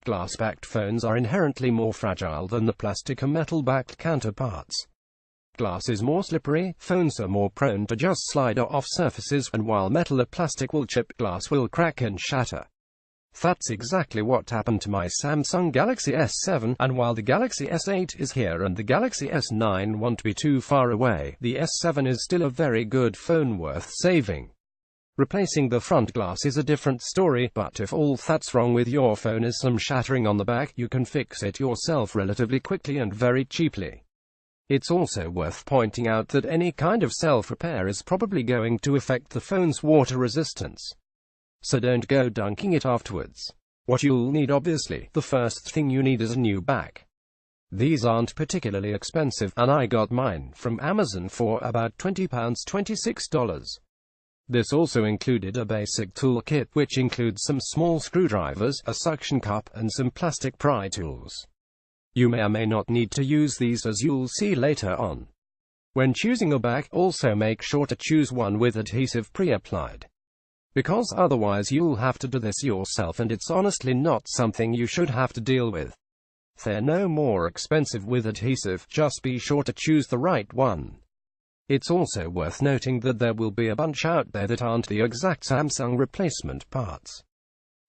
Glass-backed phones are inherently more fragile than the plastic or metal-backed counterparts. Glass is more slippery, phones are more prone to just slide off surfaces, and while metal or plastic will chip, glass will crack and shatter. That's exactly what happened to my Samsung Galaxy S7, and while the Galaxy S8 is here and the Galaxy S9 won't be too far away, the S7 is still a very good phone worth saving. Replacing the front glass is a different story, but if all that's wrong with your phone is some shattering on the back, you can fix it yourself relatively quickly and very cheaply. It's also worth pointing out that any kind of self-repair is probably going to affect the phone's water resistance. So don't go dunking it afterwards. What you'll need, obviously, the first thing you need is a new back. These aren't particularly expensive, and I got mine from Amazon for about £20, $26. This also included a basic toolkit, which includes some small screwdrivers, a suction cup, and some plastic pry tools. You may or may not need to use these, as you'll see later on. When choosing a back, also make sure to choose one with adhesive pre-applied, because otherwise you'll have to do this yourself, and it's honestly not something you should have to deal with. They're no more expensive with adhesive, just be sure to choose the right one. It's also worth noting that there will be a bunch out there that aren't the exact Samsung replacement parts.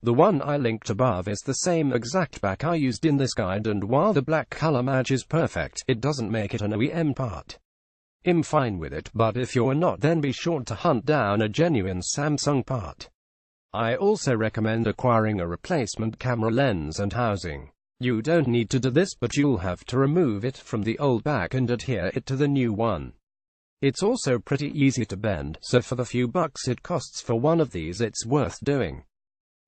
The one I linked above is the same exact back I used in this guide, and while the black color match is perfect, it doesn't make it an OEM part. I'm fine with it, but if you're not, then be sure to hunt down a genuine Samsung part. I also recommend acquiring a replacement camera lens and housing. You don't need to do this, but you'll have to remove it from the old back and adhere it to the new one. It's also pretty easy to bend, so for the few bucks it costs for one of these, it's worth doing.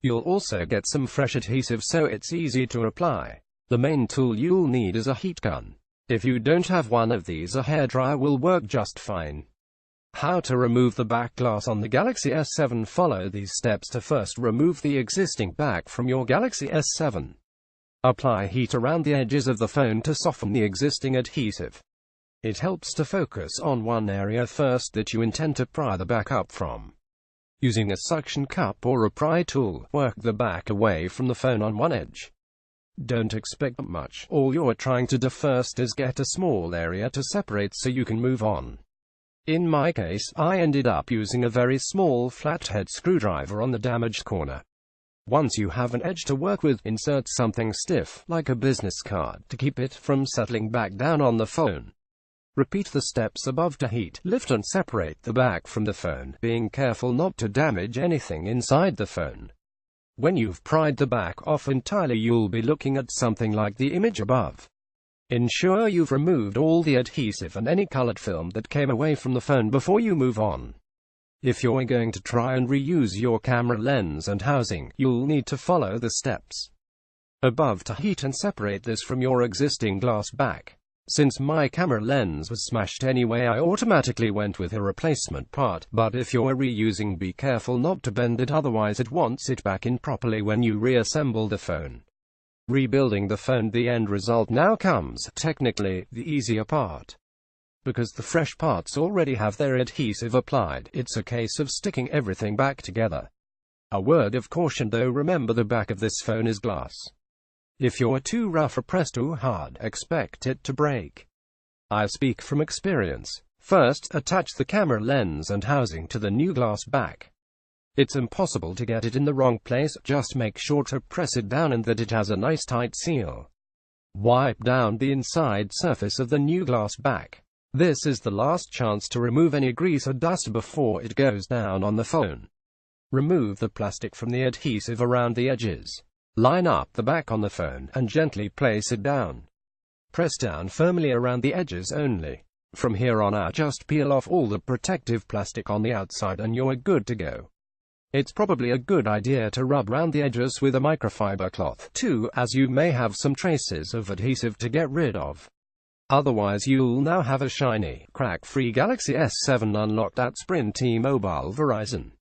You'll also get some fresh adhesive, so it's easy to apply. The main tool you'll need is a heat gun. If you don't have one of these, a hairdryer will work just fine. How to remove the back glass on the Galaxy S7? Follow these steps to first remove the existing back from your Galaxy S7. Apply heat around the edges of the phone to soften the existing adhesive. It helps to focus on one area first that you intend to pry the back up from. Using a suction cup or a pry tool, work the back away from the phone on one edge. Don't expect much, all you're trying to do first is get a small area to separate so you can move on. In my case, I ended up using a very small flathead screwdriver on the damaged corner. Once you have an edge to work with, insert something stiff, like a business card, to keep it from settling back down on the phone. Repeat the steps above to heat, lift and separate the back from the phone, being careful not to damage anything inside the phone. When you've pried the back off entirely, you'll be looking at something like the image above. Ensure you've removed all the adhesive and any colored film that came away from the phone before you move on. If you're going to try and reuse your camera lens and housing, you'll need to follow the steps above to heat and separate this from your existing glass back. Since my camera lens was smashed anyway, I automatically went with a replacement part, but if you're reusing, be careful not to bend it, otherwise it won't sit back in properly when you reassemble the phone. Rebuilding the phone, the end result now comes, technically, the easier part. Because the fresh parts already have their adhesive applied, it's a case of sticking everything back together. A word of caution though, remember the back of this phone is glass. If you're too rough or press too hard, expect it to break. I speak from experience. First, attach the camera lens and housing to the new glass back. It's impossible to get it in the wrong place, just make sure to press it down and that it has a nice tight seal. Wipe down the inside surface of the new glass back. This is the last chance to remove any grease or dust before it goes down on the phone. Remove the plastic from the adhesive around the edges. Line up the back on the phone, and gently place it down. Press down firmly around the edges only. From here on out, just peel off all the protective plastic on the outside and you're good to go. It's probably a good idea to rub around the edges with a microfiber cloth, too, as you may have some traces of adhesive to get rid of. Otherwise you'll now have a shiny, crack-free Galaxy S7 unlocked at Sprint T-Mobile Verizon.